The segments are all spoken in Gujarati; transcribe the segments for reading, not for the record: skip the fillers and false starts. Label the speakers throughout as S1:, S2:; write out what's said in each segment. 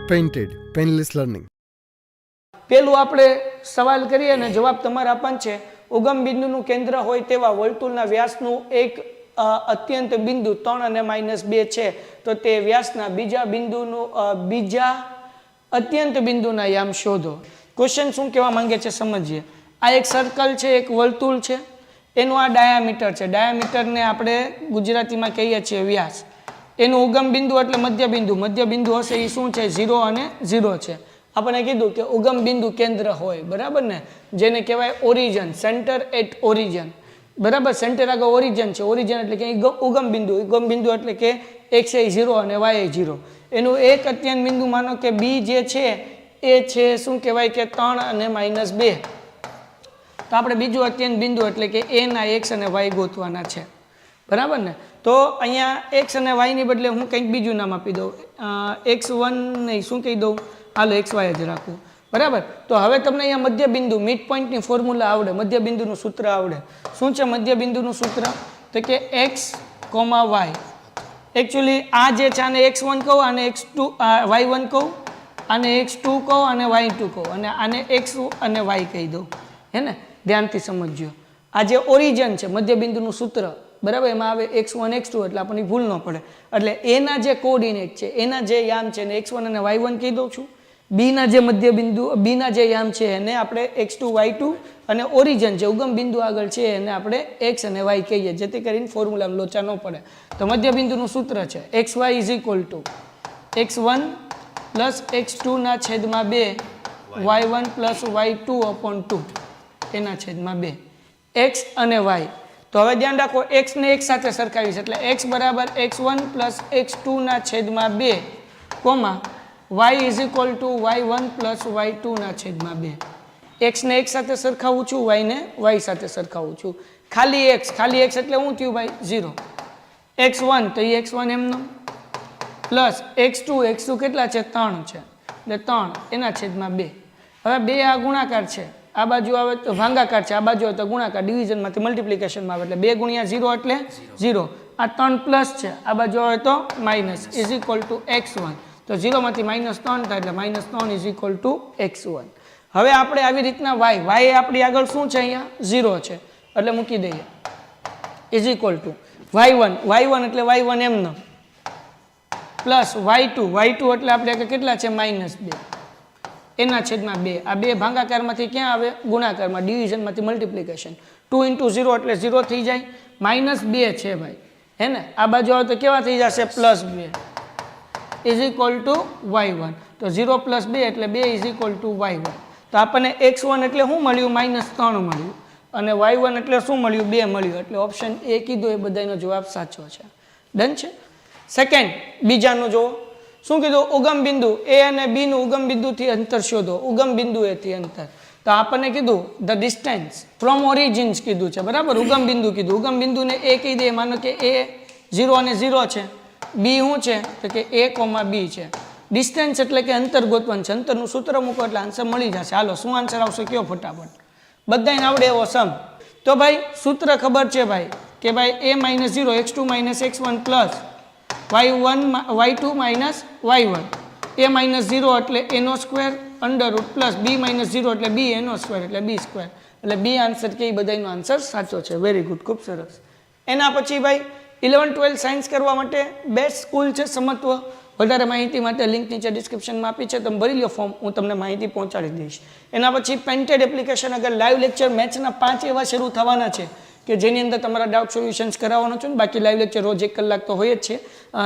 S1: Painted painless learning.
S2: પેલું આપણે સવાલ કરીએ અને જવાબ તમારે આપવાનો છે. ઉગમ બિંદુનું કેન્દ્ર હોય તેવા વર્તુળના વ્યાસનું એક અત્યંત બિંદુ 3 અને -2 છે, તો તે વ્યાસના બીજા અત્યંત બિંદુના યામ શોધો. ક્વેશ્ચન શું કહેવા માંગે છે સમજીએ. આ એક સર્કલ છે, એક વર્તુળ છે, એનું આ ડાયામીટર છે. ડાયામીટરને આપણે ગુજરાતીમાં કહીએ છીએ વ્યાસ. એનું ઉગમ બિંદુ એટલે મધ્ય બિંદુ હશે એ શું છે? 0 અને 0 છે. આપણે કીધું કે ઉગમ બિંદુ કેન્દ્ર હોય, બરાબર ને, જેને કહેવાય ઓરિજન, સેન્ટર એટ ઓરિજન, બરાબર. સેન્ટર આગળ ઓરિજન છે. ઓરિજન એટલે કે ઉગમ બિંદુ એટલે કે x એ 0 અને y એ 0. એનું એક અત્યંત બિંદુ માનો કે બી જે છે એ છે શું કહેવાય કે 3 અને -2. તો આપણે બીજું અત્યંત બિંદુ એટલે કે એ ના x અને y ગોતવાના છે, બરાબર ને. તો અહીંયા x અને y ની બદલે હું કંઈક બીજું નામ આપી દઉં. x1 નહીં, શું કહી દઉં? હાલો xy જ રાખું, બરાબર. તો હવે તમને અહીંયા મધ્ય બિંદુ મિડ પોઈન્ટની ફોર્મ્યુલા આવડે, મધ્ય બિંદુનું સૂત્ર આવડે. શું છે મધ્ય બિંદુનું સૂત્ર? તો કે x, y. એકચ્યુઅલી આ જે છે આને x1 કહું, આને x2 y1 કહું, આને x2 કહું અને y2 કહું, અને આને x અને y કહી દઉં, હે ને. ધ્યાનથી સમજજો. આ જે ઓરિજન છે મધ્ય બિંદુનું સૂત્ર, બરાબર, એમાં આવે x1 x2 એટલે આપણને ભૂલ ન પડે. એટલે એના જે કોઓર્ડિનેટ છે, એના જે યામ છે એને x1 અને y1 કહી દઉં છું. બીના જે મધ્ય બિંદુ, બીના જે યામ છે એને આપણે x2 y2, અને ઓરિજન છે ઉગમ બિંદુ આગળ છે એને આપણે x અને y કહીએ, જેથી કરીને ફોર્મ્યુલામાં લોચા ન પડે. તો મધ્ય બિંદુનું સૂત્ર છે xy = x1 + x2 ના છેદમાં 2 y1 + y2/2 એના છેદમાં 2 x અને y. તો હવે ધ્યાન રાખો, x ને x સાથે સરખાવીશ એટલે x બરાબર x1 + x2 ના છેદમાં 2, y = y1 + y2 ના છેદમાં 2. x ને x સાથે સરખાવું છું, y ને y સાથે સરખાવું છું. ખાલી x એટલે શું થયું ભાઈ? 0. x1 તો એ x1 એમનો, પ્લસ x2 કેટલા છે? 3 છે, એટલે 3 એના છેદમાં 2. હવે 2 આ ગુણાકાર છે, આ બાજુ આવે તો ભાગાકાર છે, આ બાજુ આવે તો ગુણાકાર, ડિવિઝનમાંથી મલ્ટિપ્લિકેશનમાં આવે એટલે 2 × 0 એટલે 0. આ 3 પ્લસ છે, આ બાજુ આવે તો માઇનસ = x1. તો 0 માંથી -3 થાય એટલે -3 = x1. હવે આપણે આવી રીતના y આપણી આગળ શું છે? અહીંયા 0 છે એટલે મૂકી દઈએ = y1 એટલે y1 એમનો, પ્લસ y2 એટલે આપણે આગળ કેટલા છે? -2 એના છેદમાં 2. આ 2 ભાગાકારમાંથી ક્યાં આવે? ગુણાકારમાં, ડિવિઝનમાંથી મલ્ટિપ્લિકેશન. 2 × 0 એટલે 0 થઈ જાય. -2 છે ભાઈ, હે ને. આ બાજુ આવે તો કેવા થઈ જશે? +2 = y1. તો 0 + 2 એટલે 2 = y1. તો આપણને x1 એટલે શું મળ્યું? -3 મળ્યું, અને y1 એટલે શું મળ્યું? 2 મળ્યું. એટલે ઓપ્શન એ કીધું એ બધાનો જવાબ સાચો છે. ડન છે. સેકન્ડ, બીજાનું જુઓ. શું કીધું? ઉગમ બિંદુ એ અને બી નું ઉગમ બિંદુથી અંતર શોધો. ઉગમ બિંદુ એથી અંતર. તો આપણને કીધું ધ ડિસ્ટન્સ ફ્રોમ ઓરિજિન્સ કીધું છે, બરાબર. ઉગમ બિંદુ કીધું. ઉગમ બિંદુને એ કહી દે. માનો કે એ 0 અને 0 છે, બી શું છે? તો કે a, b છે. ડિસ્ટન્સ એટલે કે અંતર ગોતવાનું છે. અંતરનું સૂત્ર મૂકો એટલે આન્સર મળી જશે. હાલો, શું આન્સર આવશે કયો ફટાફટ? બધાને આવડે એવો સમ. તો ભાઈ સૂત્ર ખબર છે ભાઈ કે ભાઈ a - 0 x2 - x1 plus y2 - y1. a - 0 એટલે a² અંડરરૂટ પ્લસ b - 0 એટલે b a² એટલે b². એટલે બી આન્સર કે બધાનો આન્સર સાચો છે. વેરી ગુડ, ખૂબ સરસ. એના પછી ભાઈ 11-12 સાયન્સ કરવા માટે બેસ્ટ સ્કૂલ છે સમત્વ. વધારે માહિતી માટે લિંક નીચે ડિસ્ક્રિપ્શનમાં આપી છે, તમે ભરી લો ફોર્મ, હું તમને માહિતી પહોંચાડી દઈશ. એના પછી પેન્ટેડ એપ્લિકેશન આગળ લાઈવ લેક્ચર મેથ્સના 5 એવા શરૂ થવાના છે કે જેની અંદર તમારા ડાઉટ સોલ્યુશન્સ કરાવવાનો છો ને. બાકી લાઈવ લેક્ચર રોજ 1 કલાક તો હોય જ છે,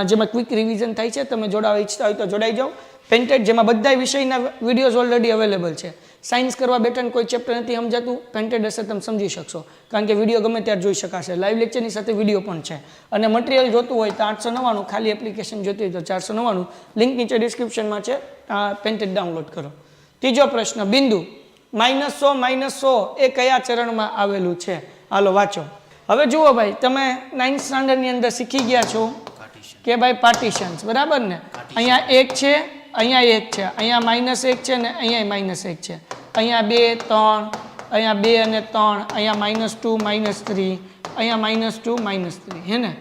S2: જેમાં ક્વિક રિવિઝન થાય છે. તમે જોડાવા ઈચ્છતા હોય તો જોડાઈ જાઓ. પેન્ટેડ જેમાં બધા વિષયના વિડીયોઝ ઓલરેડી અવેલેબલ છે. સાયન્સ કરવા બેઠા કોઈ ચેપ્ટર નથી સમજાતું, પેન્ટેડ હશે તમે સમજી શકશો, કારણ કે વિડીયો ગમે ત્યારે જોઈ શકાશે. લાઈવ લેક્ચરની સાથે વિડીયો પણ છે. અને મટીરિયલ જોતું હોય તો 899, ખાલી એપ્લિકેશન જોતી હોય તો 499. લિંક નીચે ડિસ્ક્રિપ્શનમાં છે, પેન્ટેડ ડાઉનલોડ કરો. ત્રીજો પ્રશ્ન, બિંદુ -100 એ કયા ચરણમાં આવેલું છે? હાલો વાંચો. હવે જુઓ ભાઈ, તમે 9th સ્ટાન્ડર્ડની અંદર શીખી ગયા છો કે ભાઈ પાર્ટીશન્સ, બરાબર ને. અહીંયા 1 છે, અહીંયા 1 છે, અહીંયા -1 છે ને અહીંયા -1 છે, અહીંયા 2 3, અહીંયા 2 અને 3, અહીંયા -2 -3, અહીંયા -2 -3, હે ને.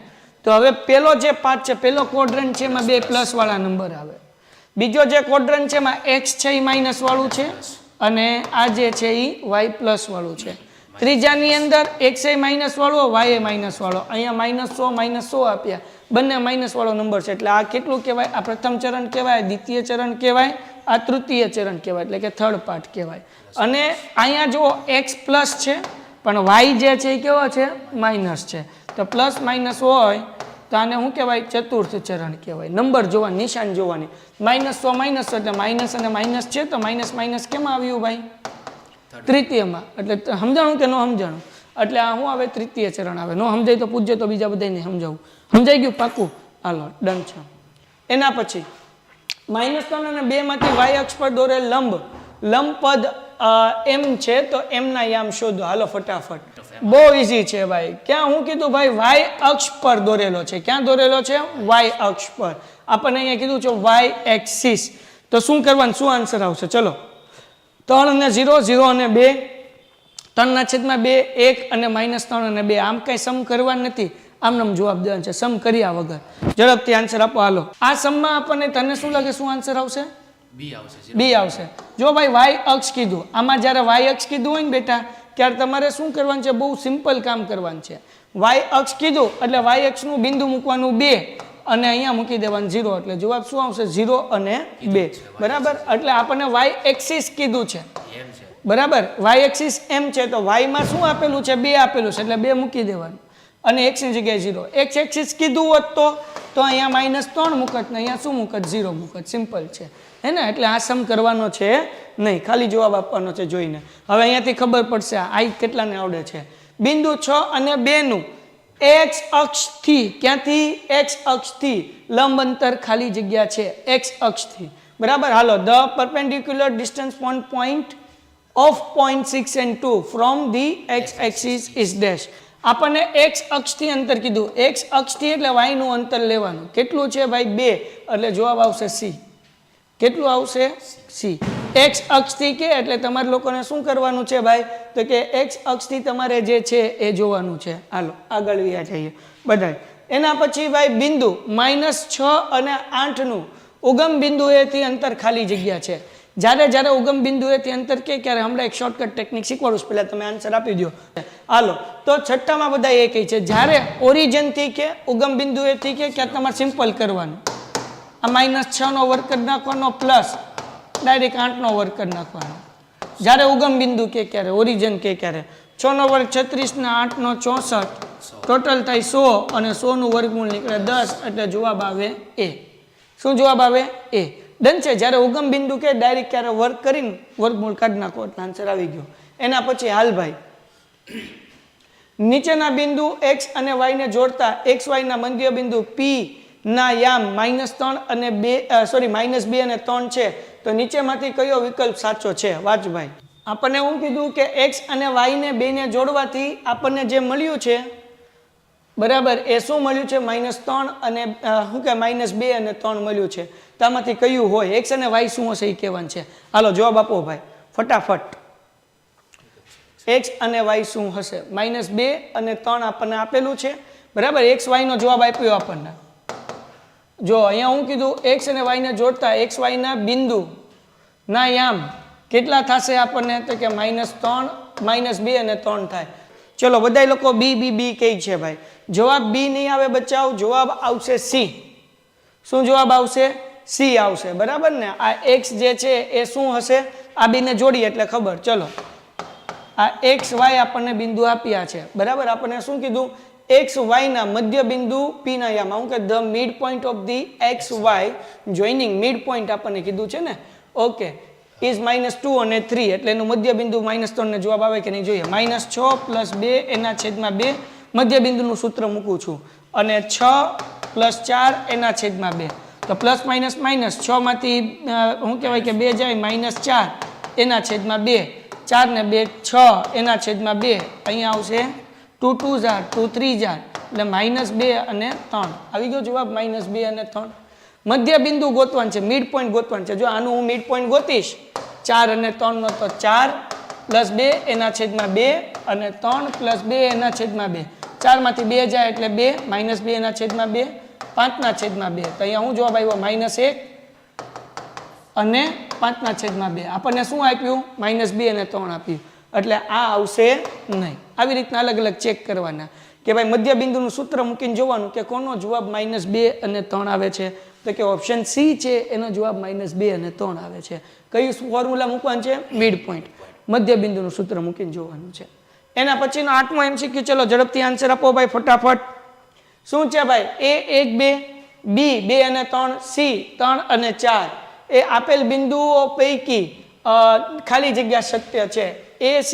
S2: તો હવે પેલો જે પાર્ટ છે, પેલો ક્વોડ્રન્ટ છે, એમાં 2 પ્લસ વાળા નંબર આવે. બીજો જે ક્વોડ્રન્ટ છે એમાં x છે એ માઇનસ વાળું છે અને આ જે છે એ y પ્લસ વાળું છે. ત્રીજાની અંદર x એ માઇનસ વાળો y એ માઇનસ વાળો, અહીંયા -100 આપ્યા, બંને માઇનસ વાળો નંબર છે એટલે આ કેટલું કહેવાય? આ પ્રથમ ચરણ કહેવાય, દ્વિતીય ચરણ કહેવાય, આ તૃતીય ચરણ કહેવાય એટલે કે થર્ડ પાર્ટ કહેવાય. અને અહીંયા જો x પ્લસ છે પણ y જે છે એ કેવો છે? માઇનસ છે. તો પ્લસ માઇનસ હોય તો આને શું કહેવાય? ચતુર્થ ચરણ કહેવાય. નંબર જોવાની, નિશાન જોવાની. -100 માઇનસ એટલે માઇનસ અને માઇનસ છે તો માઇનસ માઇનસ કેમાં આવ્યું ભાઈ? તૃતીયમાં. એટલે સમજાણું કે ન સમજાણું? એટલે આ શું આવે? તૃતીય ચરણ આવે. ન સમજાય તો પૂછજો તો બીજા બધાને સમજાવું. સમજાઈ ગયું? પાકું? હાલો ડન છે. એના પછી -3 અને 2 માંથી y અક્ષ પર દોરેલ લંબ પદ m છે તો m ના યામ શોધો. હાલો ફટાફટ. બહુ ઈઝી છે ભાઈ. ક્યાં હું કીધું ભાઈ? y અક્ષ પર દોરેલો છે. ક્યાં દોરેલો છે? y અક્ષ પર. આપણને અહીંયા કીધું છે y એક્સિસ. તો શું કરવાનું? શું આન્સર આવશે? ચલો 3 અને 0, 0 અને 2, 3/2, 1 અને -3 અને 2. આમ કઈ સમ કરવા નથી, આમનામ જવાબ દેવાનો છે, સમ કર્યા વગર. ઝડપથી આન્સર આપો. હાલો આ સમમાં આપણને તને શું લાગે શું આન્સર આવશે? બી આવશે. જો ભાઈ y અક્ષ કીધું, આમાં જ્યારે y અક્ષ કીધું હોય ને બેટા ત્યારે તમારે શું કરવાનું છે? બહુ સિમ્પલ કામ કરવાનું છે. y અક્ષ કીધું એટલે y અક્ષનું બિંદુ મૂકવાનું 2 અને અહીંયા મૂકી દેવાનું 0 એટલે જવાબ શું આવશે? 0 અને 2. બરાબર. એટલે આપણને y એક્સિસ કીધું છે. બરાબર. y એક્સિસ m છે તો y માં શું આપેલું છે? 2 આપેલું છે એટલે 2 મૂકી દેવાનું અને x ની જગ્યાએ 0. x એક્સિસ કીધું હોત તો અહીંયા -3 મૂકત ને અહીંયા શું મૂકત? 0 મૂકત. સિમ્પલ છે હે ને? એટલે આ સમ કરવાનો છે નહીં, ખાલી જવાબ આપવાનો છે જોઈને. હવે અહીંયાથી ખબર પડશે આ કેટલાને આવડે છે. બિંદુ 6 અને 2 નું x અક્ષથી, ક્યાંથી? x અક્ષથી લંબ અંતર ખાલી જગ્યા છે x અક્ષથી. બરાબર. હાલો the perpendicular distance on point of point 6 and 2 from the x axis is dash. આપણને x અક્ષથી અંતર કીધું. x અક્ષથી એટલે y નું અંતર લેવાનું. કેટલું છે ભાઈ? 2 એટલે જવાબ આવશે c. કેટલું આવશે? c. x અક્ષથી કે એટલે તમારે લોકોને શું કરવાનું છે ભાઈ? તો કે x અક્ષથી તમારે જે છે એ જોવાનું છે. હાલો આગળ વ્યા જઈએ બધાય. એના પછી ભાઈ બિંદુ -6 અને 8 નું ઉગમ બિંદુ એથી અંતર ખાલી જગ્યા છે. જ્યારે ઉગમ બિંદુ એથી અંતર કે ક્યારે હમણાં એક શોર્ટકટ ટેકનિક શીખવાડું છું, પહેલા તમે આન્સર આપી દો. હાલો તો છઠ્ઠામાં બધા એ કહે છે જ્યારે ઓરિજિન થી કે ઉગમ બિંદુ એથી કે ક્યાં તમારે સિમ્પલ કરવાનું. આ -6 નો વર્ગ કરી નાખવાનો પ્લસ ડાયરેક્ટ 8 નો વર્ગ કરી નાખવાનો. જ્યારે ઉગમ બિંદુ કે ક્યારે, ઓરિજિન કે ક્યારે 6 નો વર્ગ 36 ને 8 નો 64, ટોટલ થાય 100 અને 100 નું વર્ગમૂળ નીકળે 10 એટલે જવાબ આવે એ. શું જવાબ આવે? એ. ડન છે. જ્યારે ઉગમ બિંદુ કે ડાયરેક્ટ ક્યારે વર્ગ કરીને વર્ગમૂળ કાઢી નાખો એટલે આન્સર આવી ગયો. એના પછી હાલ ભાઈ નીચેના બિંદુ x અને y ને જોડતા xy ના મધ્ય બિંદુ p ના યામ -3 અને 2 સોરી -2 અને 3 છે તો નીચેમાંથી કયો વિકલ્પ સાચો છે? વાંચ ભાઈ. આપણને એવું કીધું કે x અને y ને 2 ને જોડવાથી આપણને જે મળ્યું છે બરાબર એ શું મળ્યું છે? -3 અને શું કે -2 અને 3 મળ્યું છે. તો આમાંથી કયું હોય? x અને y શું હશે એ કહેવાનું છે. હાલો જવાબ આપો ભાઈ ફટાફટ. x અને y શું હશે? -2 અને 3 આપણને આપેલું છે. બરાબર. x y નો જવાબ આપ્યો આપણને. જો અહીંયા હું કીધું x અને y ને જોડતા xy ના બિંદુ ના યામ કેટલા થશે આપણને? તો કે -3 -2 અને 3 થાય. ચલો બધા લોકો બી કહે છે ભાઈ. જવાબ બી નહીં આવે બચાવ, જવાબ આવશે સી. શું જવાબ આવશે? સી આવશે. બરાબર ને? આ x જે છે એ શું હશે? આ બીને જોડીએ એટલે ખબર. ચલો આ x y આપણને બિંદુ આપ્યા છે. બરાબર. આપણને શું કીધું? x y ના મધ્ય બિંદુ p ના યામ, હું કે the mid point of the x y joining mid point આપણને કીધું છે ને. ઓકે. ઇઝ -2 અને 3 એટલે એનું મધ્ય બિંદુ -3 ને જવાબ આવે કે નહીં જોઈએ. -6 + 2 એના છેદમાં 2 મધ્ય બિંદુનું સૂત્ર મૂકું છું અને 6 + 4 એના છેદમાં 2 તો પ્લસ માઇનસ -6 માંથી શું કહેવાય કે 2 જાય -4 એના છેદમાં 2, 4 ને 2 6 એના છેદમાં 2 અહીંયા આવશે 2 2 * 2 3 એટલે -2 અને 3 આવી ગયો જવાબ. -2 અને 3 મધ્ય બિંદુ ગોતવાનું છે, મિડ પોઈન્ટ ગોતવાનું છે. જો આનું હું મિડ પોઈન્ટ ગોતીશ 4 અને 3 નો તો 4 + 2 એના છેદમાં 2 અને 3 + 2 એના છેદમાં 2. 4 માંથી 2 જાય એટલે 2 -2 એના છેદમાં 2 5 ના છેદમાં 2 તો અહીંયા હું જવાબ આવ્યો -1 અને 5/2 આપણને શું આપ્યું -2 અને 3 આપ્યું એટલે આ આવશે નહીં આવી રીતના અલગ અલગ ચેક કરવાના કે ભાઈ મધ્ય બિંદુનું સૂત્ર મૂકીને જોવાનું કે કોનો જવાબ -2 અને 3 આવે છે તો કે ઓપ્શન સી છે એનો જવાબ -2 અને 3 આવે છે કયું ફોર્મ્યુલા મૂકવાનું છે મિડ પોઈન્ટ મધ્ય બિંદુનું સૂત્ર મૂકીને જોવાનું છે એના પછીનો 8મો MCQ ચલો ઝડપથી આન્સર આપો ભાઈ ફટાફટ શું છે ભાઈ A 1 2 B 2 અને 3 C 3 અને 4 એ આપેલ બિંદુઓ પૈકી ખાલી જગ્યા સત્ય છે AC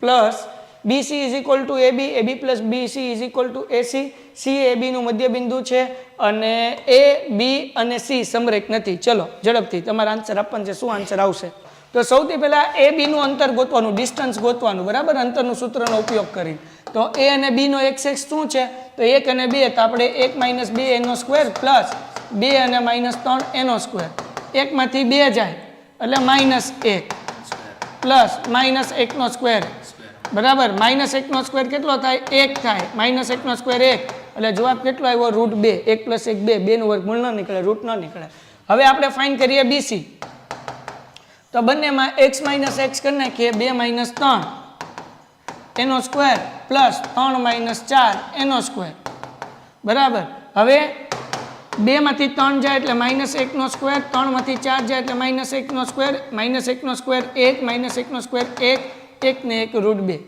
S2: plus BC is equal to AB AB plus BC is equal to AC C AB નું મધ્ય બિંદુ છે અને A B અને C સમરેખ નથી ચલો ઝડપથી તમારા આન્સર આપવાનું છે શું આન્સર આવશે તો સૌથી પહેલા A B નું અંતર ગોતવાનું ડિસ્ટન્સ ગોતવાનું બરાબર અંતરનું સૂત્રનો ઉપયોગ કરીને તો A અને B નો x શું છે તો 1 અને 2 તો આપણે 1 - 2 એનો સ્ક્વેર પ્લસ 2 અને -3 એનો સ્ક્વેર 1 માંથી 2 જાય એટલે -1 પ્લસ -1 નો સ્ક્વેર બરાબર -1 નો સ્ક્વેર કેટલો થાય 1 થાય -1 નો સ્ક્વેર 1 એટલે જવાબ કેટલો આવ્યો √2 1 + 1 2 2 નું વર્ગમૂળ ન નીકળે રૂટ ન નીકળે હવે આપણે ફાઇન્ડ કરીએ BC તો બંનેમાં x - x કરી નાખીએ 2 - 3 એનો સ્ક્વેર પ્લસ 3 - 4 એનો સ્ક્વેર બરાબર હવે 2 માંથી 3 જાય એટલે -1 નો સ્ક્વેર 3 માંથી 4 જાય એટલે -1 નો સ્ક્વેર -1 નો સ્ક્વેર 1 -1 નો સ્ક્વેર 1 1 ને 1 √2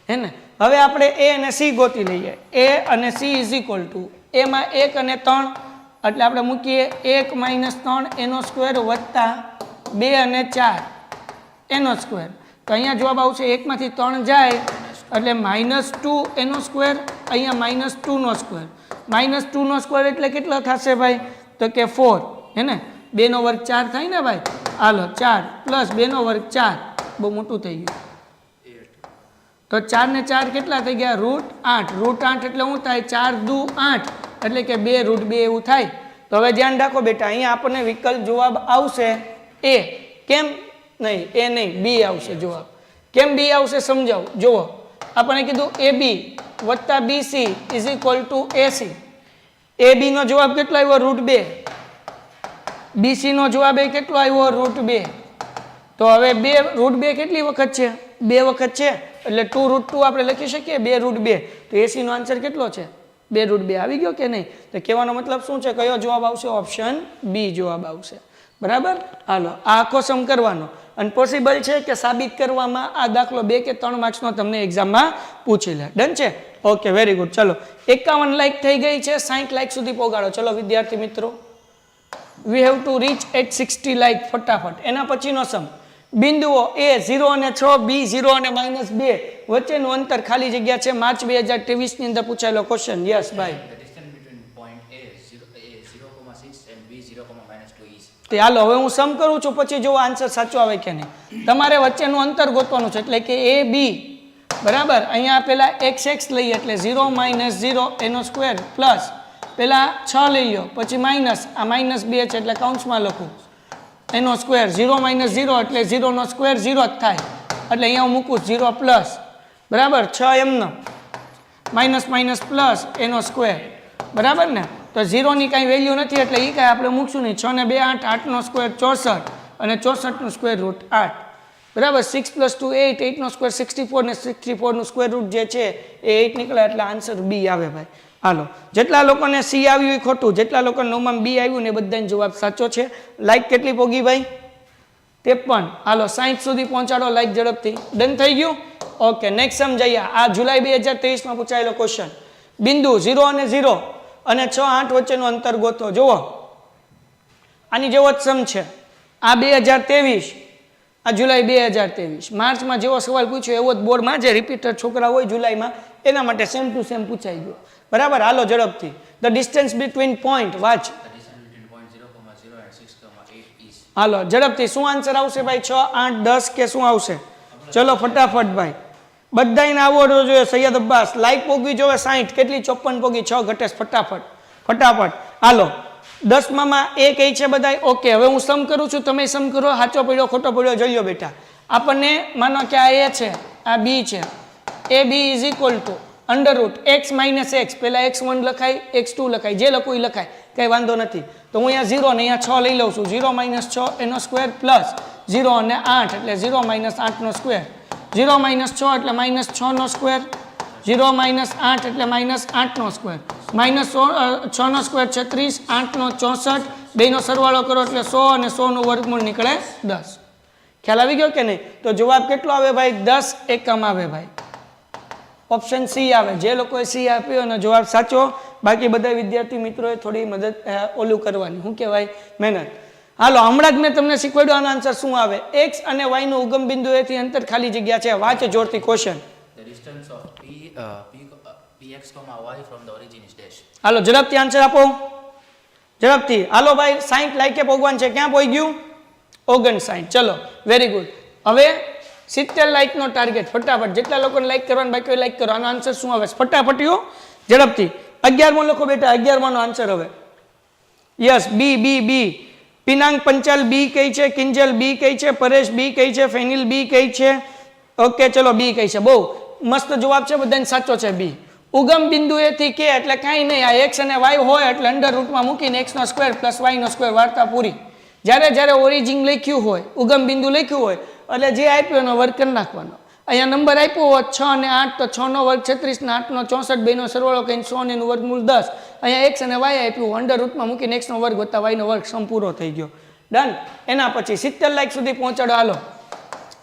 S2: હે ને હવે આપણે A અને C ગોતી લઈએ A અને C is equal to A માં 1 અને 3 એટલે આપણે મૂકીએ 1 - 3 એનો સ્ક્વેર વત્તા 2 અને 4 એનો સ્ક્વેર તો અહીંયા જવાબ આવશે 1 માંથી 3 જાય એટલે -2 એનો સ્ક્વેર અહીંયા -2 નો સ્ક્વેર -2 નો સ્ક્વેર એટલે કેટલો થશે ભાઈ તો કે 4 હે ને 2 નો વર્ગ 4 થાય ને ભાઈ હાલો 4 પ્લસ 2 નો વર્ગ 4 બહુ મોટું થઈ ગયું તો 4 ને 4 કેટલા થઈ ગયા √8 √8 એટલે શું થાય 4 દુ 8 એટલે કે 2 √2 એવું થાય તો હવે ધ્યાન રાખો બેટા અહીંયા આપણને વિકલ્પ જવાબ આવશે A કેમ નહીં A નહીં B આવશે જવાબ કેમ B આવશે સમજાવો જુઓ આપણે કીધું AB વત્તા BC is equal to AC AB નો જવાબ કેટલો આવ્યો √2 BC નો જવાબ એ કેટલો આવ્યો √2 તો હવે 2 √2 કેટલી વખત છે 2 વખત છે એટલે 2 √2 આપણે લખી શકીએ 2 √2 તો AC નો આન્સર કેટલો છે 2 √2 આવી ગયો કે નહીં તો કહેવાનો મતલબ શું છે કયો જવાબ આવશે ઓપ્શન B જવાબ આવશે બરાબર હાલો આ આખો સમ કરવાનો અને પોસિબલ છે કે સાબિત કરવામાં આ દાખલો 2 કે 3 માર્ક્સનો તમને એક્ઝામમાં પૂછી લે ડન છે ઓકે વેરી ગુડ ચલો 51 લાઈક થઈ ગઈ છે 60 લાઈક સુધી પહોંચાડો ચલો વિદ્યાર્થી મિત્રો we have to reach at 60 like ફટાફટ એના પછીનો સમ બિંદુઓ A 0 અને 6 B 0 અને -2 વચ્ચેનું અંતર ખાલી જગ્યા છે માર્ચ 2023 ની અંદર પૂછાયેલો ક્વેશ્ચન યસ ભાઈ તે હાલો હવે હું સમ કરું છું પછી જો આન્સર સાચો આવે કે નહીં તમારે વચ્ચેનું અંતર ગોતવાનું છે એટલે કે A B બરાબર અહીંયા પેલા x લઈએ એટલે 0 - 0 એનો સ્ક્વેર પ્લસ પેલા 6 લઈ લો પછી માઇનસ આ -2 છે એટલે કૌંસમાં લખું એનો સ્ક્વેર 0 - 0 એટલે 0 નો સ્ક્વેર 0 જ થાય એટલે અહીંયા હું મૂકું 0 પ્લસ બરાબર 6 એમનો માઇનસ પ્લસ એનો સ્ક્વેર બરાબર ને તો 0 ની કાંઈ વેલ્યુ નથી એટલે એ કાંઈ આપણે મૂકશું નહીં 6 ને 2 8 8 નો સ્ક્વેર 64 અને 64 નું સ્ક્વેર રૂટ 8 બરાબર 6 + 2 8 8 નો સ્ક્વેર 64 ને 64 નું સ્ક્વેર રૂટ જે છે એ 8 નીકળે એટલે આન્સર B આવે ભાઈ હાલો જેટલા લોકોને C આવ્યું એ ખોટું જેટલા લોકોને નવમાં B આવ્યું ને બધાનો જવાબ સાચો છે લાઈક કેટલી પોગી ભાઈ 53 હાલો 60 સુધી પહોંચાડો લાઈક ઝડપથી ડન થઈ ગયું ઓકે નેક્સ્ટ સમજાઈએ આ જુલાઈ 2023 માં પૂછાયેલો ક્વેશ્ચન બિંદુ 0 અને 0 અને 6 8 વચ્ચેનું અંતર ગોતો જુઓ આની જેવો જ સમ છે આ 2023 આ જુલાઈ 2023 માર્ચમાં જેવો સવાલ પૂછ્યો એવો જ બોર્ડમાં જે રિપીટર છોકરા હોય જુલાઈમાં એના માટે સેમ ટુ સેમ પૂછાઈ ગયો બરાબર હાલો ઝડપથી ધ ડિસ્ટન્સ બિટવીન પોઈન્ટ વાચ હાલો ઝડપથી શું આન્સર આવશે ભાઈ 6 8 10 કે શું આવશે ચલો ફટાફટ ભાઈ બધાને આવડવો જોઈએ સૈયદ અબ્બાસ લાઈક પોગવી જોવે 60 કેટલી 54 પોગી 6 ઘટેશ ફટાફટ હાલો 10માં એ કઈ છે બધાય ઓકે હવે હું સમ કરું છું તમે સમ કરો સાચો પડ્યો ખોટો પડ્યો જોઈ લો બેટા આપણને માનો કે આ A છે આ B છે AB is equal to √x - x પહેલા x1 લખાય x2 લખાય જે લખું એ લખાય કંઈ વાંધો નથી. તો હું અહીંયા 0 ને અહીંયા 6 લઈ લઉં છું. 0 માઇનસ 6 એનો સ્ક્વેર પ્લસ 0 અને 8 એટલે 0 માઇનસ 8નો સ્ક્વેર. 0 માઇનસ 6 એટલે માઇનસ 6નો સ્ક્વેર. 0 માઇનસ 8 એટલે માઇનસ 8નો સ્ક્વેર. માઇનસ 6નો સ્ક્વેર 36, 8નો 64, બેનો સરવાળો કરો એટલે 100 અને 100નું વર્ગમૂળ નીકળે 10. ખ્યાલ આવી ગયો કે નહીં? તો જવાબ કેટલો આવે ભાઈ? 10 એકમ આવે ભાઈ. ઓપ્શન સી આવે. જે લોકોએ સી આપ્યો એનો જવાબ સાચો. બાકી બધા વિદ્યાર્થી મિત્રોએ થોડી મદદ ઓલું કરવાની, શું કહેવાય, મહેનત. હાલો, હમણાં જ મેં તમને શીખવાડ્યું આનો આન્સર શું આવે. x અને y નું ઉગમ બિંદુ એથી અંતર ખાલી જગ્યા છે. વાંચ જોરથી question.
S3: The distance of px, y from the origin is dash.
S2: હાલો ઝડપથી આન્સર આપો, ઝડપથી. હાલો ભાઈ, 60 લાઈકે ભગવાન છે. ક્યાં પોઈ ગયું? 59. ચલો, વેરી ગુડ. હવે 70 લાઈક નો ટાર્ગેટ. ફટાફટ જેટલા લોકોને લાઈક કરવાનું બાકી હોય લાઈક કરો. આનો આન્સર શું આવે? ફટાફટીઓ ઝડપથી. 11મો લખો બેટા. 11માનો આન્સર હવે. યસ, બી બી બી. પિનાંગ પંચાલ બી કઈ છે, કિંજલ બી કઈ છે, પરેશ બી કઈ છે, ફેનિલ બી કઈ છે. ઓકે, ચલો બી કઈ છે. બહુ મસ્ત જવાબ છે, બધાને સાચો છે બી. ઉગમ બિંદુ એથી કે એટલે કાંઈ નહીં, આ x અને y હોય એટલે અંડર રૂટમાં મૂકીને x નો સ્ક્વેર પ્લસ y નો સ્ક્વેર, વાર્તા પૂરી. જ્યારે ઓરિજિન લખ્યું હોય, ઉગમ બિંદુ લખ્યું હોય એટલે જે આપ્યો એનો વર્ગ કરી નાખવાનો. અહીંયા નંબર આપ્યો હોત 6 અને 8 તો 6 નો વર્ગ 36 ને 8 નો 64, બેનો સરવાળો કરીને 100 ને એનું વર્ગમૂળ 10. અહીંયા x અને y આપ્યું, અંડર રૂટમાં મૂકીને x નો વર્ગ વત્તા y નો વર્ગ, સંપૂર્ણ થઈ ગયો. ડન. એના પછી 70 લાઈક સુધી પહોંચાડો. હાલો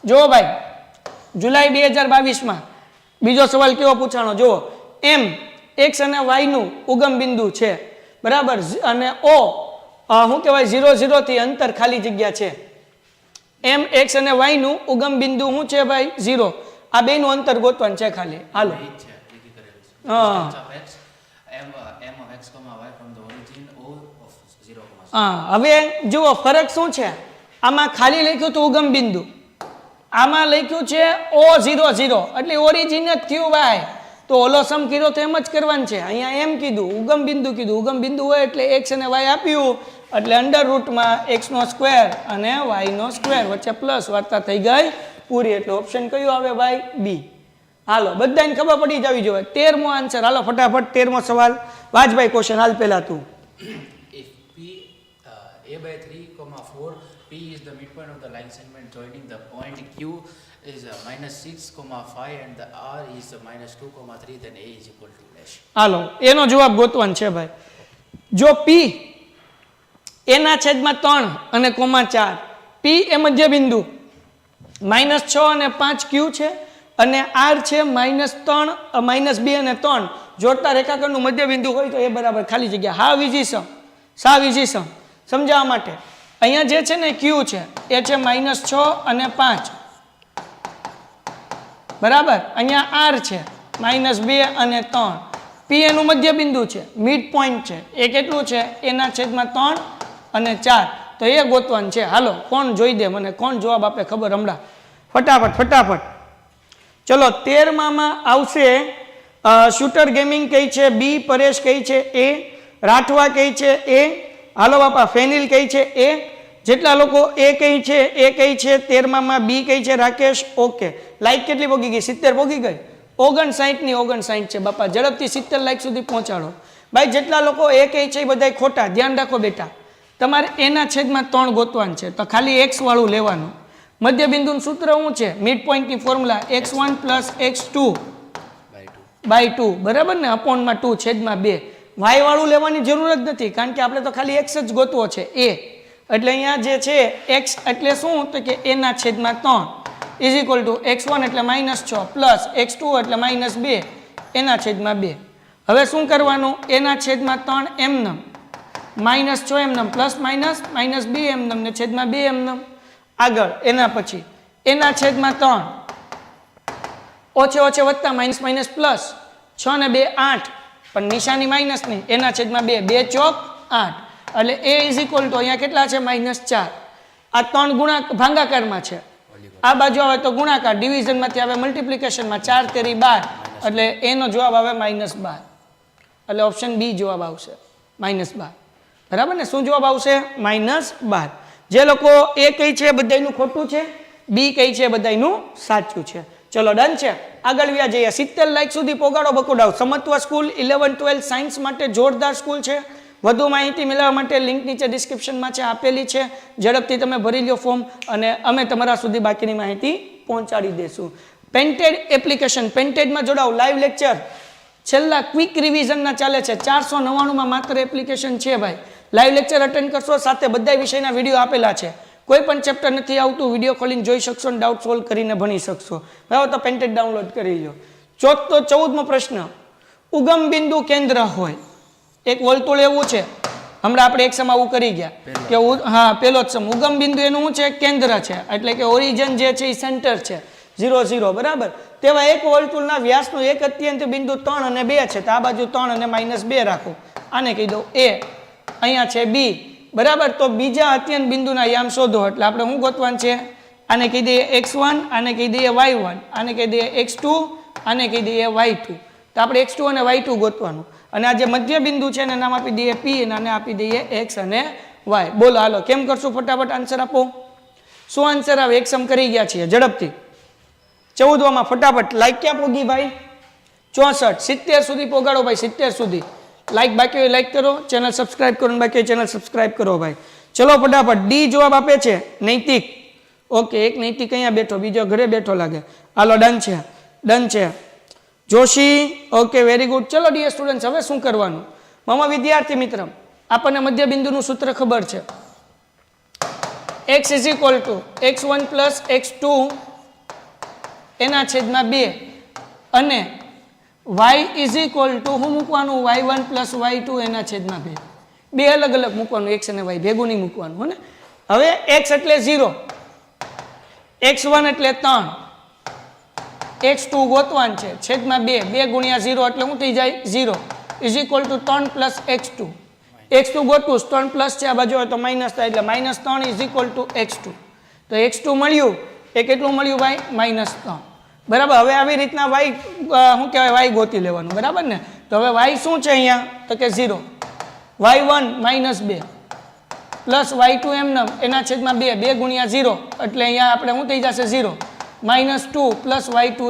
S2: જુઓ ભાઈ, જુલાઈ 2022માં બીજો સવાલ કેવો પૂછાણો જુઓ. એમ x અને y નું ઉગમ બિંદુ છે, બરાબર, અને o શું કહેવાય 0 0 થી અંતર ખાલી જગ્યા છે. એમ x અને y નું ઉગમ બિંદુ શું છે ભાઈ? 0. આ બેનું અંતર ગોતવાનું છે ખાલી. હાલો હા, હવે જુઓ ફરક શું છે. આમાં ખાલી લખ્યું હતું ઉગમ બિંદુ, આમાં લખ્યું છે O00 એટલે ઓરિજિન જ થયું ભાઈ. તો ઓલો સમ કીધો તો એમ જ કરવાનું છે. અહીંયા એમ કીધું, ઉગમ બિંદુ કીધું. ઉગમ બિંદુ હોય એટલે x અને y આપ્યું એટલે અંડર રૂટમાં x નો સ્ક્વેર અને y નો સ્ક્વેર, વચ્ચે પ્લસ, વાર્તા થઈ ગઈ પૂરી. એટલે ઓપ્શન કયું આવે ભાઈ? બી. હાલો બધાને ખબર પડી જવી જોઈએ. 13મો આન્સર. હાલો ફટાફટ 13મો સવાલ વાંચ ભાઈ. ક્વેશ્ચન હાલ પહેલા તું.
S3: If p a by 3, 4, p is the midpoint of the line segment joining the point q is -6, 5 and the r is -2, 3, then a is equal to dash.
S2: હાલો એનો જવાબ ગોતવાનો છે ભાઈ. જો p એના છેદમાં 3 અને કોમા 4, p એ મધ્ય બિંદુ, -6 અને 5 q છે અને r છે -2 અને 3, જોડતા રેખાખંડનું મધ્ય બિંદુ હોય તો એ બરાબર ખાલી જગ્યા. હાવ ઇઝી સમ, સાવ ઇઝી સમ. સમજાવવા માટે અહીંયા જે છે ને q છે એ છે -6 અને 5, બરાબર. અહીંયા r છે -2 અને 3, p એનું મધ્ય બિંદુ છે, મિડ પોઈન્ટ છે. એ કેટલું છે? એના છેદમાં 3 અને 4. તો એ ગોતવાનું છે. હાલો કોણ જોઈ દે મને, કોણ જવાબ આપે ખબર હમણાં? ફટાફટ. ચલો 13માં આવશે શૂટર ગેમિંગ કઈ છે? બી. પરેશ કઈ છે? એ. રાઠવા કઈ છે? એ. હાલો બાપા, ફેનિલ કઈ છે? એ. જેટલા લોકો એ કઈ છે એ કઈ છે. 13માં બી કઈ છે? રાકેશ. ઓકે, લાઈક કેટલી પોગી ગઈ? 70 પોગી ગઈ. 59 ની 59 છે બાપા. ઝડપથી 70 લાઈક સુધી પહોંચાડો ભાઈ. જેટલા લોકો એ કઈ છે એ બધા ખોટા. ધ્યાન રાખો બેટા, તમારે એના છેદમાં 3 ગોતવાનું છે તો ખાલી x વાળું લેવાનું. મધ્ય બિંદુનું સૂત્ર શું છે? મિડ પોઈન્ટની ફોર્મ્યુલા x1 + x2 બાય 2, બરાબર ને, અપોનમાં 2 છેદમાં 2. y વાળું લેવાની જરૂર જ નથી કારણ કે આપણે તો ખાલી x જ ગોતવો છે, a. એટલે અહીંયા જે છે x એટલે શું? તો કે એના છેદમાં 3 ઇઝ ઇક્વલ ટુ x1 એટલે -6 પ્લસ x2 એટલે -2 એના છેદમાં 2. હવે શું કરવાનું? એના છેદમાં 3 એમનેમ, -6 એમનેમ, પ્લસ માઇનસ -2 એમનેમ ને છેદમાં 2 એમનેમ. આગળ એના પછી એના છેદમાં 3 ઓછે ઓછે વત્તા, માઇનસ માઇનસ પ્લસ, 6 ને 2 8 પણ નિશાની માઇનસ નહીં. એના છેદમાં 2, 2 ચોક 8 એટલે a ઇઝ ઇક્વલ ટુ અહીંયા કેટલા છે? -4. આ 3 ભાગાકારમાં છે, આ બાજુ આવે તો ગુણાકાર, ડિવિઝનમાંથી આવે મલ્ટિપ્લિકેશનમાં, 4 તેરી 12 એટલે એનો જવાબ આવે -12. એટલે ઓપ્શન બી જવાબ આવશે, -12. બરાબર ને? શું જવાબ આવશે? -12. જે લોકો એ કઈ છે બધાયનું ખોટું છે, બી કઈ છે બધાયનું સાચું છે. ચલો ડન છે. આગળ વ્યા જઈએ. 70 લાઈક સુધી પોગાડો બકોડાવ. સમત્વ સ્કૂલ 11 12 સાયન્સ માટે જોરદાર સ્કૂલ છે. વધુ માહિતી મેળવવા માટે લિંક નીચે ડિસ્ક્રિપ્શનમાં છે આપેલી છે, ઝડપથી તમે ભરી લો ફોર્મ અને અમે તમારા સુધી બાકીની માહિતી પહોંચાડી દેશું. પેન્ટેડ એપ્લિકેશન, પેન્ટેડમાં જોડાઓ. લાઈવ લેક્ચર છેલ્લા ક્વિક રિવિઝનના ચાલે છે. 499માં માત્ર એપ્લિકેશન છે ભાઈ. લાઈવ લેક્ચર અટેન્ડ કરશો, સાથે બધા વિષયના વિડીયો આપેલા છે. કોઈ પણ ચેપ્ટર નથી આવતું, વિડીયો ખોલીને જોઈ શકશો અને ડાઉટ સોલ્વ કરીને ભણી શકશો. બરાબર, તો પેન્ટેડ ડાઉનલોડ કરી લો. 14મો પ્રશ્ન, ઉગમ બિંદુ કેન્દ્ર હોય. એક વર્તુળ એવું છે, હમણાં આપણે એક સમ આવું કરી ગયા કે હા પેલો જ સમ ઉગમ બિંદુ એનું શું છે? કેન્દ્ર છે, એટલે કે ઓરિજિન જે છે એ સેન્ટર છે 0 0. બરાબર, તેવા એક વર્તુળના વ્યાસનું એક અત્યંત બિંદુ 3 અને 2 છે. તો આ બાજુ 3 અને -2 રાખો. આને કહી દો A, અહીંયા છે B. બરાબર, તો બીજા અત્યંત બિંદુના યામ શોધો. એટલે આપણે શું ગોતવાનું છે? આને કહી દઈએ x1, આને કહી દઈએ y1, આને કહી દઈએ x2, આને કહી દઈએ y2. તો આપણે x2 અને y2 ગોતવાનું. અને આ જે મધ્ય બિંદુ છે એને નામ આપી દઈએ P અને આને આપી દઈએ x અને y. બોલો હાલો કેમ કરશું? ફટાફટ આન્સર આપો. શું આન્સર આવે? એક સમ કરી ગયા છીએ ઝડપથી. 14માં ફટાફટ. લાઈક ક્યાં પોગી ભાઈ? 64. 70 સુધી પોગાડો ભાઈ, 70 સુધી. લાઈક બાકી હોય લાઈક કરો, ચેનલ સબસ્ક્રાઇબ કરો, બાકી ચેનલ સબસ્ક્રાઇબ કરો ભાઈ. ચલો ફટાફટ. ડી જવાબ આપે છે નૈતિક. ઓકે, એક નૈતિક અહીંયા બેઠો, બીજો ઘરે બેઠો લાગે. હાલો ડન છે, ડન છે. Joshi, okay very good. ચલો ડીએ સ્ટુડન્ટ, હવે શું કરવાનું? મામા વિદ્યાર્થી મિત્ર, આપણને મધ્ય બિંદુનું સૂત્ર ખબર છે. x = x1 + x2 એના છેદમાં 2 અને y = હું મૂકવાનું? y1 + y2 એના છેદમાં 2. બે અલગ અલગ મૂકવાનું, x અને y ભેગું નહીં મૂકવાનું. હો ને. હવે x એટલે 0, x1 એટલે 3, x2 ગોતવાન છે છેદમાં 2. 2 ગુણ્યા 0 એટલે શું થઈ જાય? 0 = 3 + x2. x2 ગોતવું, 3 પ્લસ છે આ બાજુ હોય તો માઇનસ થાય, એટલે -3 = x2. તો x2 મળ્યું એ કેટલું મળ્યું ભાઈ? -3. બરાબર, હવે આવી રીતના y શું કહેવાય? y ગોતી લેવાનું. બરાબર ને. તો હવે y શું છે અહીંયા? તો કે 0. y1 -2 પ્લસ y2 એના છેદમાં 2. 2 ગુણ્યા 0 એટલે અહીંયા આપણે શું થઈ જશે? 0. -2 પ્લસ y2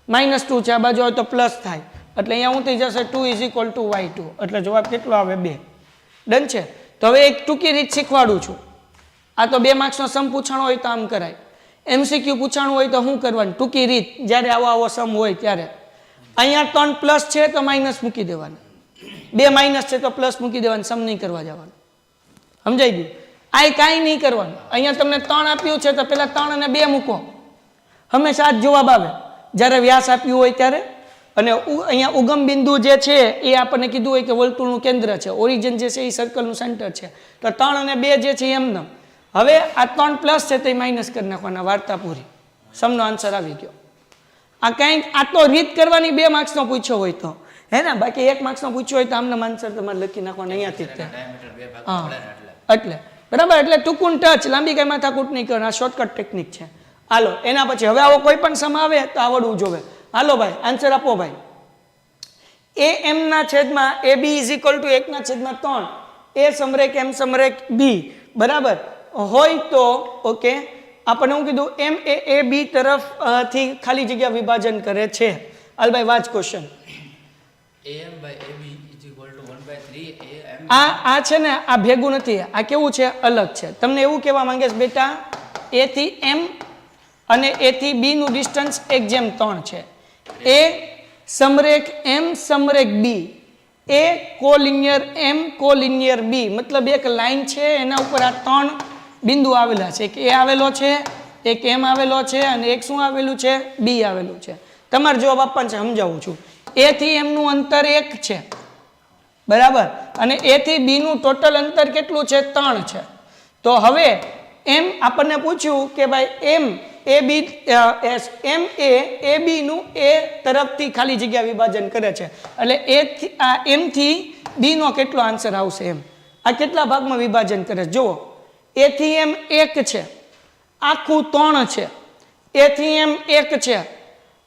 S2: -2 છે આ બાજુ હોય તો પ્લસ થાય, એટલે અહીંયા શું થઈ જશે? 2 = y2. એટલે જવાબ કેટલો આવે? 2. ડન છે. તો હવે એક ટૂંકી રીત શીખવાડું છું. આ તો 2 માર્ક્સનો સમ પૂછાણો હોય તો આમ કરાય, MCQ પૂછાણું હોય તો શું કરવાનું? ટૂંકી રીત, જ્યારે આવો સમ હોય ત્યારે અહીંયા 3 પ્લસ છે તો માઇનસ મૂકી દેવાના, 2 માઇનસ છે તો પ્લસ મૂકી દેવાનું, સમ નહીં કરવા જવાનું. સમજાઈ ગયું? આ કાંઈ નહીં કરવાનું. અહીંયા તમને 3 આપ્યું છે તો પેલા 3 અને 2 મૂકો, હંમેશા જ જવાબ આવે જ્યારે વ્યાસ આપ્યું હોય ત્યારે. અને અહીંયા ઉગમ બિંદુ જે છે એ આપણને કીધું હોય કે વર્તુળનું કેન્દ્ર છે, ઓરિજિન જે છે એ સર્કલનું સેન્ટર છે. તો 3 અને 2 જે છે એમ. હવે આ 3 પ્લસ છે તો માઇનસ કરી નાખવાના, વાર્તા પૂરી. સમનો આન્સર આવી ગયો. આ કંઈક આ તો રીત કરવાની 2 માર્ક્સનો પૂછ્યો હોય તો, હે ને. બાકી 1 માર્ક્સનો પૂછ્યો હોય તો આમને આન્સર તમારે લખી નાખવાનો અહીંયાથી જ. હા એટલે બરાબર, એટલે ટૂંકું ટચ, લાંબી કઈ માથાકૂટ નહીં કરવાની. આ શોર્ટકટ ટેકનિક છે. હાલો એના પછી હવે આવો કોઈ પણ સમ આવે તો આવડવું જોવે. હાલો ભાઈ આન્સર આપો ભાઈ. am ના છેદમાં ab = 1/3 a સમરેખ m સમરેખ b બરાબર હોય તો ઓકે આપણે શું કીધું? m એ ab તરફ થી ખાલી જગ્યા વિભાજન કરે છે. હાલભાઈ વાંચ ક્વેશ્ચન.
S3: am/ab = 1/3 am.
S2: આ છે ને, આ ભેગું નથી, આ કેવું છે? અલગ છે. તમને એવું કહેવા માંગે છે બેટા, a થી m અને a થી b નું ડિસ્ટન્સ 1/3 છે. a સમરેખ m સમરેખ b, a collinear m collinear b, મતલબ એક લાઈન છે એના ઉપર આ 3 બિંદુ આવેલા છે. એક a આવેલો છે, એક m આવેલો છે અને એક શું આવેલું છે? b આવેલું છે. તમારે જવાબ આપવાનો છે, સમજાવું છું. a થી m નું અંતર 1 છે બરાબર, અને a થી b નું ટોટલ અંતર કેટલું છે? 3 છે. તો હવે m આપણને પૂછ્યું કે ભાઈ m એ ab નું a તરફથી ખાલી જગ્યા વિભાજન કરે છે, એટલે m થી b નો કેટલો આન્સર આવશે? એમ આ કેટલા ભાગમાં વિભાજન કરે? જુઓ, a થી m 1 છે, આખું 3 છે. a થી m 1 છે,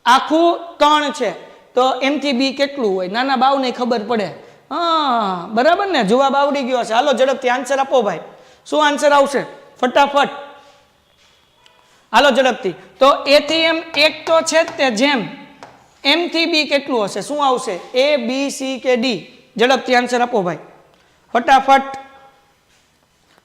S2: આખું 3 છે. તો m થી b કેટલું હોય? નાના બાવને ખબર પડે. હા બરાબર ને, જવાબ આવડી ગયો છે. હાલો ઝડપથી આન્સર આપો ભાઈ. શું આન્સર આવશે? ફટાફટ હાલો ઝડપથી. તો a થી m 1 તો છે જ તે, જેમ m થી b કેટલું હશે? શું આવશે? a b c કે d? ઝડપથી આન્સર આપો ભાઈ. ફટાફટ.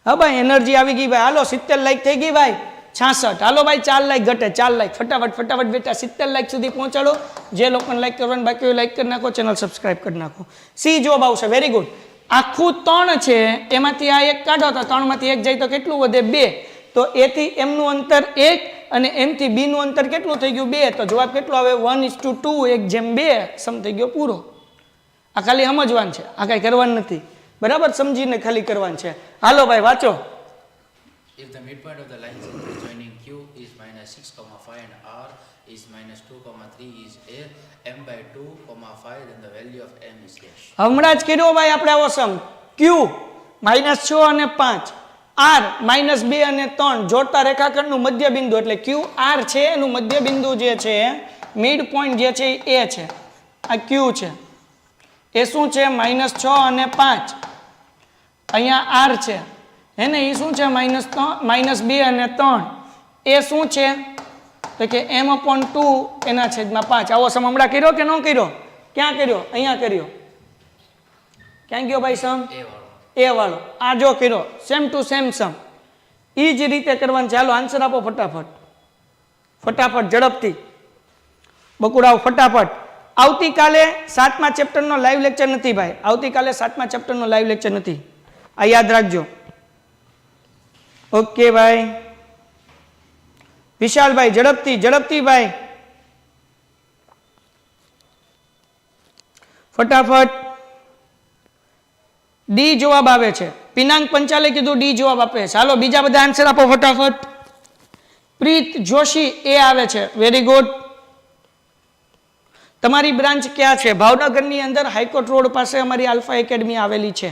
S2: હા ભાઈ એનર્જી આવી ગઈ ભાઈ. હાલો 70 લાઈક થઈ ગઈ ભાઈ. 66. હાલો ભાઈ 4 લાઈક ઘટે. 4 લાઈક ફટાફટ બેટા 70 લાઈક સુધી પહોંચાડો. જે લોકોને લાઈક કરવાનું બાકી હોય લાઈક કરી નાખો, ચેનલ સબસ્ક્રાઇબ કરી નાખો. સી જવાબ આવશે. Very good. આખું 3 છે એમાંથી આ એક કાઢો તો 3 માંથી 1 જાય તો કેટલું વધે? 2. તો એ થી m નું અંતર 1 અને m થી b નું અંતર કેટલું થઈ ગયું? 2. તો જવાબ કેટલો આવે? 1:2 1:2 સમ થઈ ગયો પૂરો. આ ખાલી સમજવાનું છે, આ કાંઈ કરવાનું નથી. બરાબર સમજીને ખાલી કરવાનું છે. હાલો ભાઈ વાંચો.
S3: If the midpoint of the line segment joining Q is -6,5 and R is -2,3 is a m by 2,5, then the value of m is dash.
S2: હમણાં જ કર્યો ભાઈ આપણે આવો સમ. Q -6 અને 5, R -2 અને 3 જોડતા રેખાખંડનું મધ્ય બિંદુ એટલે Q R છે એનું મધ્ય બિંદુ જે છે મિડ પોઈન્ટ જે છે એ છે. આ Q છે. એ શું છે? -6 અને 5. અહીંયા R છે એને એ શું છે? -2 અને 3. એ શું છે? તો કે m/2 એના છેદમાં 5. આવો સમ હમણાં કર્યો કે ન કર્યો? ક્યાં કર્યો? અહીંયા કર્યો. ક્યાં ગયો ભાઈ સમ? એ વાળો. આ જો કર્યો સેમ ટુ સેમ સમ. એ જ રીતે કરવાનું છે. હાલો આન્સર આપો ફટાફટ ઝડપથી. બકુડાઓ ફટાફટ. આવતીકાલે 7મા ચેપ્ટરનો લાઈવ લેક્ચર નથી ભાઈ. આવતીકાલે 7મા ચેપ્ટરનો લાઈવ લેક્ચર નથી. આ યાદ રાખજો. ઓકે ભાઈ. વિશાલભાઈ ઝડપથી ભાઈ ફટાફટ. ડી જવાબ આવે છે. પિનાંગ પંચાલે કીધું ડી જવાબ આપે છે. ચાલો બીજા બધા આન્સર આપો ફટાફટ. પ્રીત જોશી એ આવે છે. Very good. તમારી બ્રાન્ચ ક્યાં છે? ભાવનગરની અંદર હાઈકોર્ટ રોડ પાસે અમારી આલ્ફા એકેડમી આવેલી છે.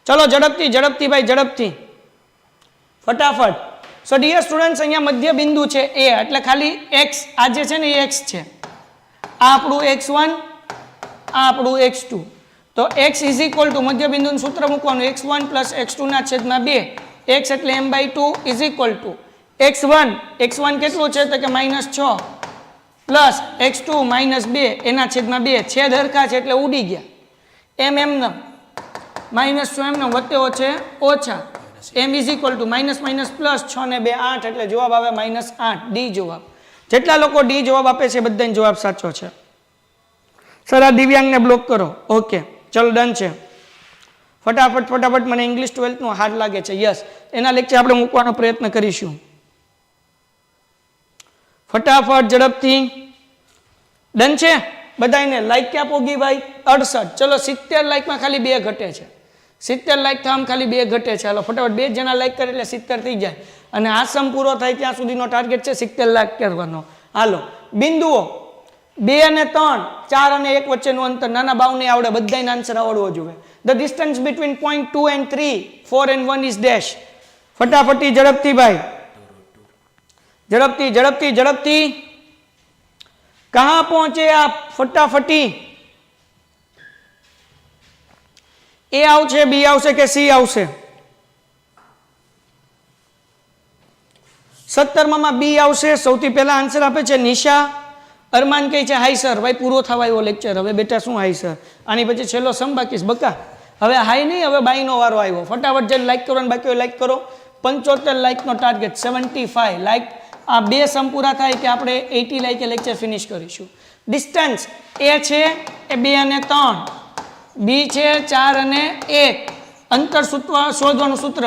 S2: ચલો ઝડપથી ભાઈ ઝડપથી ફટાફટ. સો ડિયર સ્ટુડન્ટ્સ અહીંયા મધ્ય બિંદુ છે એ એટલે ખાલી x આ જે છે ને એ x છે. આ આપણું x1 આ આપણું x2. તો x = મધ્ય બિંદુનું સૂત્ર મૂકવાનું x1 + x2 ના છેદમાં 2. x એટલે m/2 = x1 કેટલું છે? તો કે -6 પ્લસ x2 -2 એના છેદમાં 2. છેદ હરખા છે એટલે ઉડી ગયા. એમ -6 એમને વચ્ચે ઓછા m = -+6 ને 2 8 એટલે જવાબ આવે -8. ડી જવાબ. જેટલા લોકો ડી જવાબ આપે છે બધાનો જવાબ સાચો છે. સર આ દિવ્યાંગને બ્લોક કરો. ઓકે ચલો ડન છે. ફટાફટ મને ઇંગ્લિશ 12th નું હાર્ડ લાગે છે. યસ એના લેક્ચર આપણે મૂકવાનો પ્રયત્ન કરીશું. ફટાફટ ઝડપથી. ડન છે બધાને. લાઈક ક્યાં પોગી ભાઈ? 68. ચલો 70 લાઈકમાં ખાલી 2 ઘટે છે. 70 લાઈક થામ ખાલી 2 ઘટે છે. હાલો ફટાફટ 2 જણા લાઈક કરે એટલે 70 થઈ જાય. અને આ સમ પૂરો થાય ત્યાં સુધીનો ટાર્ગેટ છે 70 લાઈક કરવાનો. હાલો બિંદુઓ 2 અને 3, 4 અને 1 વચ્ચેનું અંતર. નાના બાવને આવડે, બધાને આન્સર આવડવો જોઈએ. The distance between point 2 and 3, 4 and 1 is dash. ફટાફટી ઝડપથી ભાઈ ઝડપથી. કહા પહોંચે આપ? ફટાફટી. એ આવશે, બી આવશે કે સી આવશે? 17માં બી આવશે. સૌથી પહેલા આન્સર આપે છે નિશા. અરમાન કહે છે હાઈ સર. ભાઈ પૂરો થવા આવ્યો લેક્ચર. હવે બેટા શું હાઈ સર? આની પછી છેલ્લો સમ બાકી છે બકા. હવે હાઈ નહીં, હવે બાઈનો વારો આવ્યો. ફટાફટ જે લાઈક કરવાનું બાકી હોય લાઈક કરો. 75 લાઈકનો ટાર્ગેટ. 75 લાઈક. આ 2 સમ પૂરા થાય કે આપણે 80 લાઈકે લેક્ચર ફિનિશ કરીશું. ડિસ્ટન્સ એ છે એ 2 અને 3, બી છે 4 અને 1. અંતર શોધવાનું સૂત્ર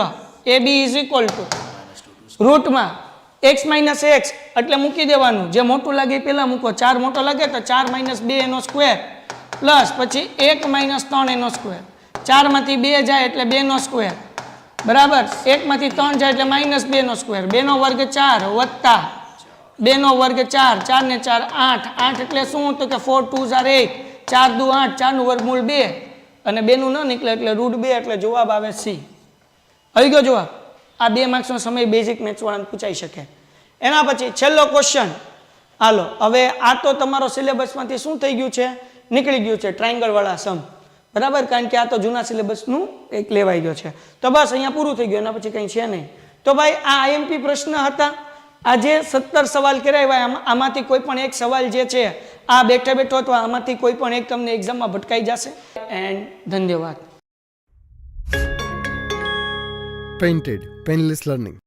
S2: AB = રૂટમાં x - x એટલે મૂકી દેવાનું. જે મોટું લાગે એ પહેલા મૂકો. 4 મોટો લાગે તો 4 - 2 એનો સ્ક્વેર પ્લસ પછી 1 - 3 એનો સ્ક્વેર. 4 માંથી 2 જાય એટલે 2 નો સ્ક્વેર બરાબર. 1 માંથી 3 જાય એટલે -2 નો સ્ક્વેર. 2 નો વર્ગ 4 વત્તા 2 નો વર્ગ 4, 4 ને 4 8. 8 એટલે શું? તો કે 4 2 8, 4 2 8, 4 નું વર્ગમૂળ 2 અને 2 નું ન નીકળે એટલે √2 એટલે જવાબ આવે સી. આવી ગયો જવાબ. આ 2 માર્ક્સનો સમય બેઝિક મેથ્સ વાળાને પૂછાઈ શકે. એના પછી છેલ્લો ક્વેશ્ચન. હાલો હવે આ તો તમારો સિલેબસમાંથી શું થઈ ગયું છે? નીકળી ગયું છે ટ્રાયંગલ વાળા સમ બરાબર. કારણ કે આ તો જૂના સિલેબસનું એક લેવાઈ ગયો છે. તો બસ અહીંયા પૂરું થઈ ગયું. એના પછી કંઈ છે નહીં. તો ભાઈ આ આઈએમપી પ્રશ્ન હતા. આજે 17 સવાલ કરાવ્યા. આમાંથી કોઈ પણ એક સવાલ જે છે આ બેઠો અથવા આમાંથી કોઈ પણ એક તમને એક્ઝામમાં ભટકાઈ જશે. એન્ડ ધન્યવાદ.
S1: Painted, painless learning.